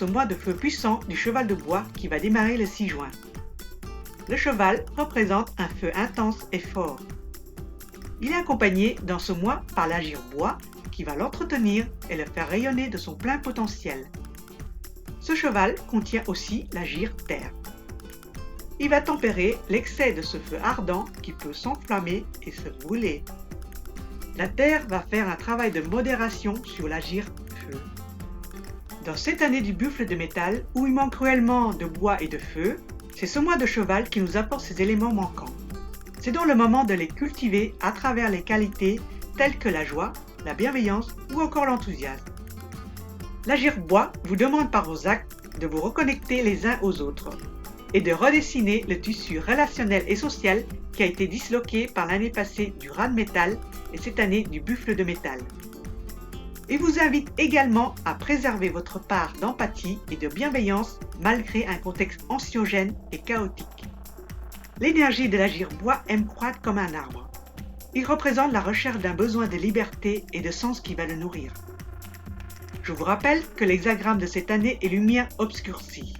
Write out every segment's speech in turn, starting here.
ce mois de feu puissant du cheval de bois qui va démarrer le 6 juin. Le cheval représente un feu intense et fort. Il est accompagné dans ce mois par l'agir bois qui va l'entretenir et le faire rayonner de son plein potentiel. Ce cheval contient aussi l'agir terre. Il va tempérer l'excès de ce feu ardent qui peut s'enflammer et se brûler. La terre va faire un travail de modération sur l'agir feu. Dans cette année du buffle de métal, où il manque cruellement de bois et de feu, c'est ce mois de cheval qui nous apporte ces éléments manquants. C'est donc le moment de les cultiver à travers les qualités telles que la joie, la bienveillance ou encore l'enthousiasme. L'agir bois vous demande par vos actes de vous reconnecter les uns aux autres et de redessiner le tissu relationnel et social qui a été disloqué par l'année passée du raz de métal et cette année du buffle de métal. Il vous invite également à préserver votre part d'empathie et de bienveillance malgré un contexte anxiogène et chaotique. L'énergie de l'agir bois aime croître comme un arbre. Il représente la recherche d'un besoin de liberté et de sens qui va le nourrir. Je vous rappelle que l'hexagramme de cette année est lumière obscurcie.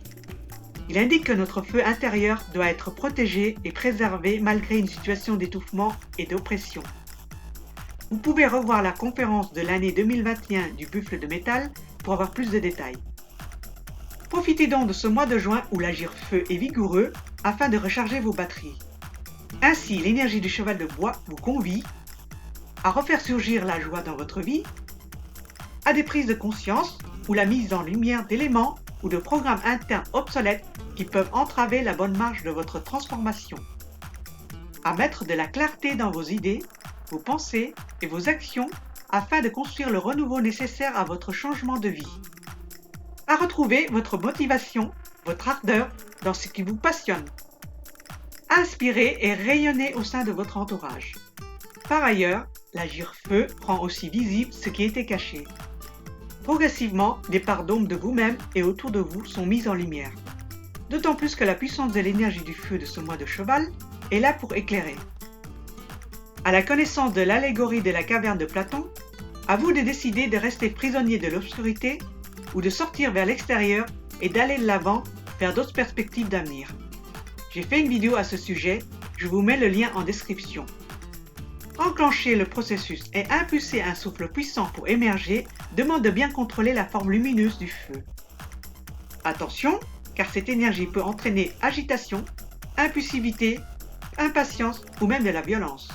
Il indique que notre feu intérieur doit être protégé et préservé malgré une situation d'étouffement et d'oppression. Vous pouvez revoir la conférence de l'année 2021 du buffle de métal pour avoir plus de détails. Profitez donc de ce mois de juin où l'agir feu est vigoureux afin de recharger vos batteries. Ainsi, l'énergie du cheval de bois vous convie à refaire surgir la joie dans votre vie, à des prises de conscience ou la mise en lumière d'éléments ou de programmes internes obsolètes qui peuvent entraver la bonne marche de votre transformation, à mettre de la clarté dans vos idées, vos pensées et vos actions afin de construire le renouveau nécessaire à votre changement de vie, à retrouver votre motivation, votre ardeur dans ce qui vous passionne, à inspirer et rayonner au sein de votre entourage. Par ailleurs, l'agir feu rend aussi visible ce qui était caché. Progressivement, des parts d'ombre de vous-même et autour de vous sont mises en lumière. D'autant plus que la puissance de l'énergie du feu de ce mois de cheval est là pour éclairer. À la connaissance de l'allégorie de la caverne de Platon, à vous de décider de rester prisonnier de l'obscurité ou de sortir vers l'extérieur et d'aller de l'avant vers d'autres perspectives d'avenir. J'ai fait une vidéo à ce sujet, je vous mets le lien en description. Enclencher le processus et impulser un souffle puissant pour émerger demande de bien contrôler la forme lumineuse du feu. Attention, car cette énergie peut entraîner agitation, impulsivité, impatience ou même de la violence.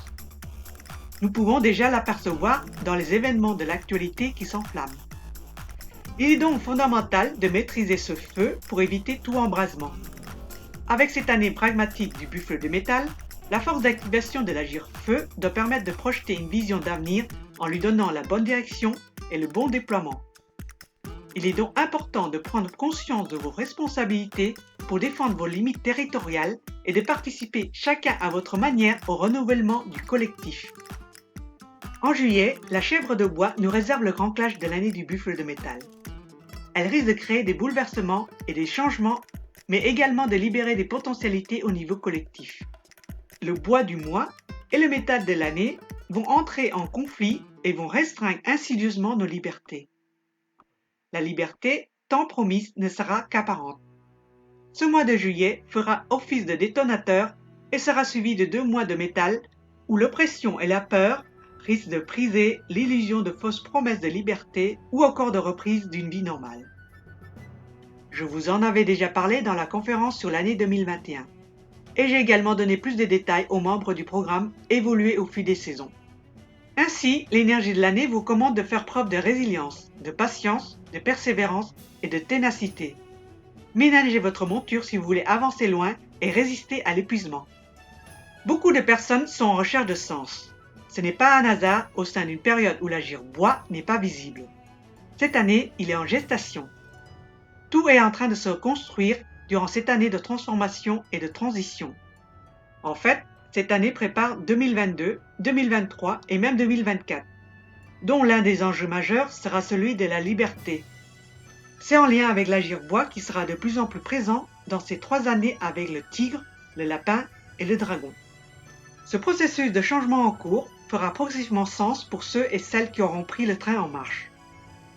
Nous pouvons déjà l'apercevoir dans les événements de l'actualité qui s'enflamment. Il est donc fondamental de maîtriser ce feu pour éviter tout embrasement. Avec cette année pragmatique du buffle de métal, la force d'activation de l'agir feu doit permettre de projeter une vision d'avenir en lui donnant la bonne direction et le bon déploiement. Il est donc important de prendre conscience de vos responsabilités pour défendre vos limites territoriales et de participer chacun à votre manière au renouvellement du collectif. En juillet, la chèvre de bois nous réserve le grand clash de l'année du buffle de métal. Elle risque de créer des bouleversements et des changements, mais également de libérer des potentialités au niveau collectif. Le bois du mois et le métal de l'année vont entrer en conflit et vont restreindre insidieusement nos libertés. La liberté, tant promise, ne sera qu'apparente. Ce mois de juillet fera office de détonateur et sera suivi de 2 mois de métal où l'oppression et la peur risquent de briser l'illusion de fausses promesses de liberté ou encore de reprise d'une vie normale. Je vous en avais déjà parlé dans la conférence sur l'année 2021. Et j'ai également donné plus de détails aux membres du programme évoluer au fil des saisons. Ainsi, l'énergie de l'année vous commande de faire preuve de résilience, de patience, de persévérance et de ténacité. Ménagez votre monture si vous voulez avancer loin et résister à l'épuisement. Beaucoup de personnes sont en recherche de sens. Ce n'est pas un hasard au sein d'une période où l'agir bois n'est pas visible. Cette année, il est en gestation. Tout est en train de se construire durant cette année de transformation et de transition. En fait, cette année prépare 2022, 2023 et même 2024, dont l'un des enjeux majeurs sera celui de la liberté. C'est en lien avec l'agir bois qui sera de plus en plus présent dans ces 3 années avec le tigre, le lapin et le dragon. Ce processus de changement en cours fera progressivement sens pour ceux et celles qui auront pris le train en marche.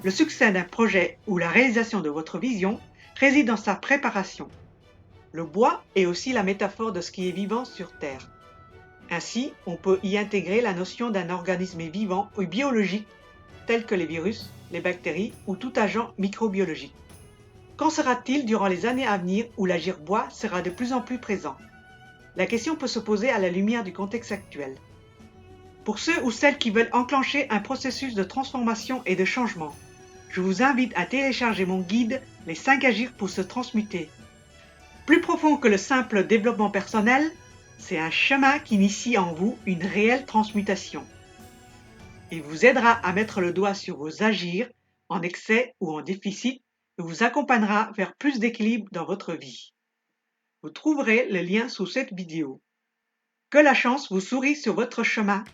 Le succès d'un projet ou la réalisation de votre vision réside dans sa préparation. Le bois est aussi la métaphore de ce qui est vivant sur Terre. Ainsi, on peut y intégrer la notion d'un organisme vivant ou biologique tel que les virus, les bactéries ou tout agent microbiologique. Qu'en sera-t-il durant les années à venir où l'agir bois sera de plus en plus présent? La question peut se poser à la lumière du contexte actuel. Pour ceux ou celles qui veulent enclencher un processus de transformation et de changement, je vous invite à télécharger mon guide Les 5 agirs pour se transmuter. Plus profond que le simple développement personnel, c'est un chemin qui initie en vous une réelle transmutation. Il vous aidera à mettre le doigt sur vos agirs en excès ou en déficit et vous accompagnera vers plus d'équilibre dans votre vie. Vous trouverez le lien sous cette vidéo. Que la chance vous sourie sur votre chemin.